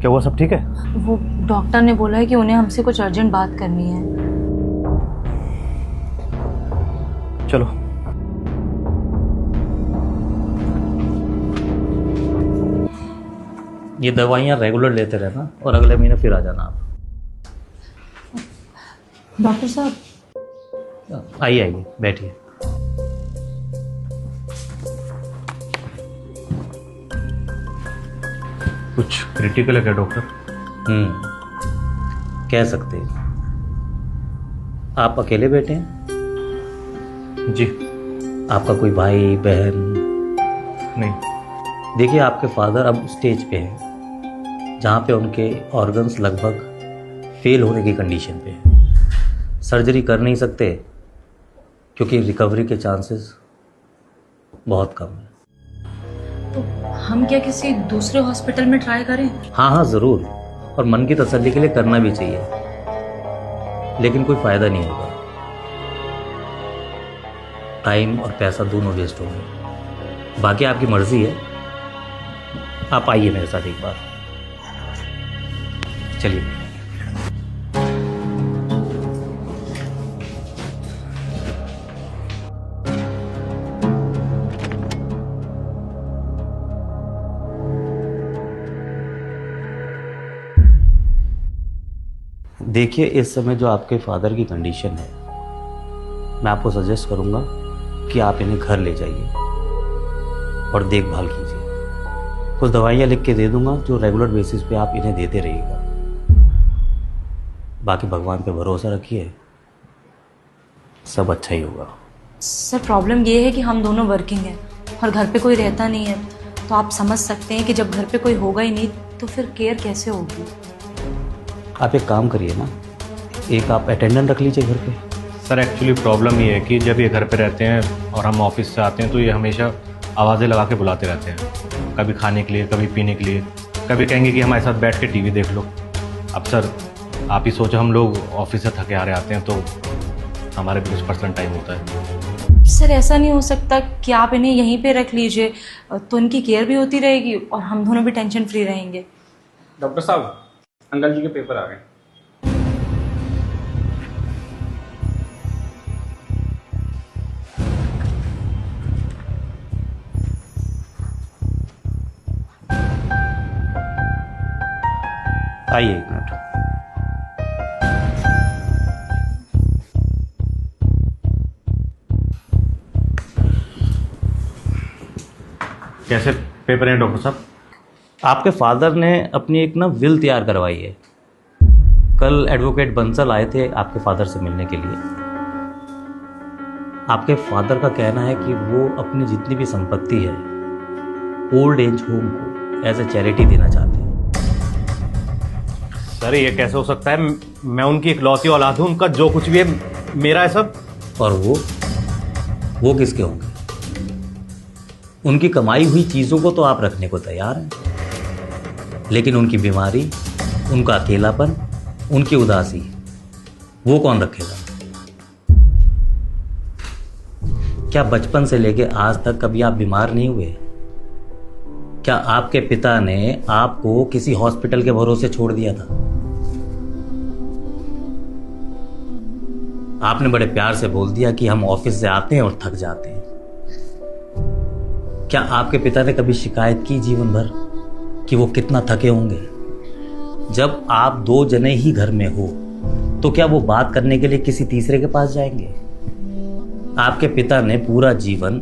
क्या हुआ, सब ठीक है? वो डॉक्टर ने बोला है कि उन्हें हमसे कुछ अर्जेंट बात करनी है। चलो। ये दवाइयाँ रेगुलर लेते रहना और अगले महीने फिर आ जाना आप। डॉक्टर साहब आइए आइए, बैठिए। कुछ क्रिटिकल है क्या डॉक्टर? कह सकते हैं। आप अकेले बैठे हैं? जी। आपका कोई भाई बहन? नहीं। देखिए, आपके फादर अब स्टेज पे हैं जहाँ पे उनके ऑर्गन्स लगभग फेल होने की कंडीशन पे हैं। सर्जरी कर नहीं सकते क्योंकि रिकवरी के चांसेस बहुत कम हैं। तो हम क्या किसी दूसरे हॉस्पिटल में ट्राई करें? हाँ हाँ ज़रूर, और मन की तसल्ली के लिए करना भी चाहिए, लेकिन कोई फ़ायदा नहीं होगा। टाइम और पैसा दोनों वेस्ट होंगे। बाकी आपकी मर्ज़ी है। आप आइए मेरे साथ एक बार। चलिए। देखिए, इस समय जो आपके फादर की कंडीशन है, मैं आपको सजेस्ट करूंगा कि आप इन्हें घर ले जाइए और देखभाल कीजिए। कुछ दवाइयाँ लिख के दे दूंगा जो रेगुलर बेसिस पे आप इन्हें देते रहिएगा। बाकी भगवान पे भरोसा रखिए, सब अच्छा ही होगा। सर, प्रॉब्लम ये है कि हम दोनों वर्किंग हैं और घर पे कोई रहता नहीं है, तो आप समझ सकते हैं कि जब घर पे कोई होगा ही नहीं तो फिर केयर कैसे होगी। आप एक काम करिए ना, एक आप अटेंडेंट रख लीजिए घर पे। सर एक्चुअली प्रॉब्लम ये है कि जब ये घर पे रहते हैं और हम ऑफिस से आते हैं तो ये हमेशा आवाज़ें लगा के बुलाते रहते हैं, कभी खाने के लिए, कभी पीने के लिए, कभी कहेंगे कि हमारे साथ बैठ के टीवी देख लो। अब सर आप ही सोचो, हम लोग ऑफिस से थके हारे आते हैं तो हमारे भी कुछ पर्सनल टाइम होता है। सर, ऐसा नहीं हो सकता कि आप इन्हें यहीं पे रख लीजिए, तो इनकी केयर भी होती रहेगी और हम दोनों भी टेंशन फ्री रहेंगे। डॉक्टर साहब, अंकल जी के पेपर आ गए। आइए एक मिनट। कैसे पेपर हैं डॉक्टर साहब? आपके फादर ने अपनी एक ना विल तैयार करवाई है। कल एडवोकेट बंसल आए थे आपके फादर से मिलने के लिए। आपके फादर का कहना है कि वो अपनी जितनी भी संपत्ति है ओल्ड एज होम को एज ए चैरिटी देना चाहते हैं। सर ये कैसे हो सकता है? मैं उनकी इकलौती औलाद हूँ, उनका जो कुछ भी है मेरा है सब। और वो किसके होंगे? उनकी कमाई हुई चीज़ों को तो आप रखने को तैयार हैं, लेकिन उनकी बीमारी, उनका अकेलापन, उनकी उदासी, वो कौन रखेगा? क्या बचपन से लेके आज तक कभी आप बीमार नहीं हुए? क्या आपके पिता ने आपको किसी हॉस्पिटल के भरोसे छोड़ दिया था? आपने बड़े प्यार से बोल दिया कि हम ऑफिस से आते हैं और थक जाते हैं। क्या आपके पिता ने कभी शिकायत की जीवन भर कि वो कितना थके होंगे? जब आप दो जने ही घर में हो तो क्या वो बात करने के लिए किसी तीसरे के पास जाएंगे? आपके पिता ने पूरा जीवन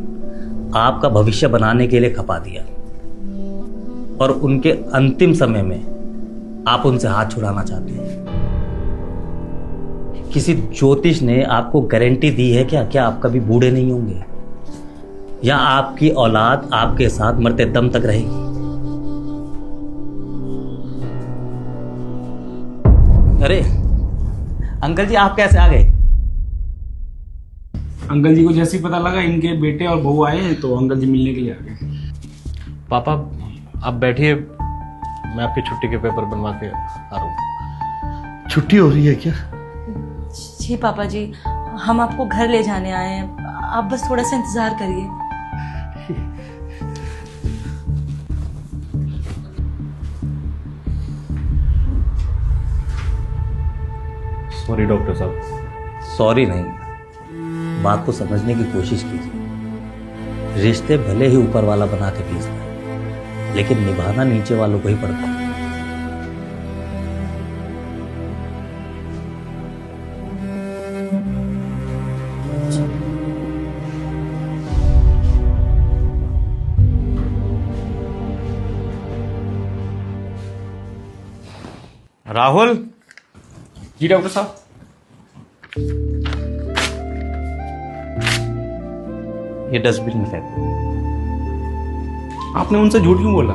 आपका भविष्य बनाने के लिए खपा दिया और उनके अंतिम समय में आप उनसे हाथ छुड़ाना चाहते हैं। किसी ज्योतिष ने आपको गारंटी दी है क्या आप कभी बूढ़े नहीं होंगे, या आपकी औलाद आपके साथ मरते दम तक रहेगी? अरे अंकल जी, आप कैसे आ गए? अंकल जी को जैसे ही पता लगा इनके बेटे और बहू आए हैं तो अंकल जी मिलने के लिए आ गए। पापा आप बैठिए, मैं आपकी छुट्टी के पेपर बनवा के आ रहा हूँ। छुट्टी हो रही है क्या? जी पापा जी, हम आपको घर ले जाने आए हैं, आप बस थोड़ा सा इंतजार करिए। सॉरी डॉक्टर साहब। सॉरी नहीं, बात को समझने की कोशिश कीजिए। रिश्ते भले ही ऊपर वाला बना के भेजता है, लेकिन निभाना नीचे वालों को ही पड़ता है। राहुल, जी डॉक्टर साहब। ये डस्टबिन में फेंको। आपने उनसे झूठ क्यों बोला?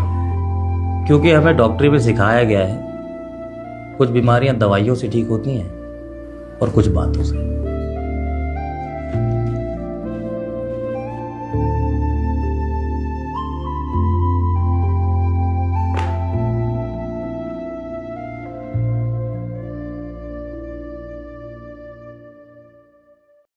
क्योंकि हमें डॉक्टरी में सिखाया गया है कुछ बीमारियां दवाइयों से ठीक होती हैं और कुछ बातों से।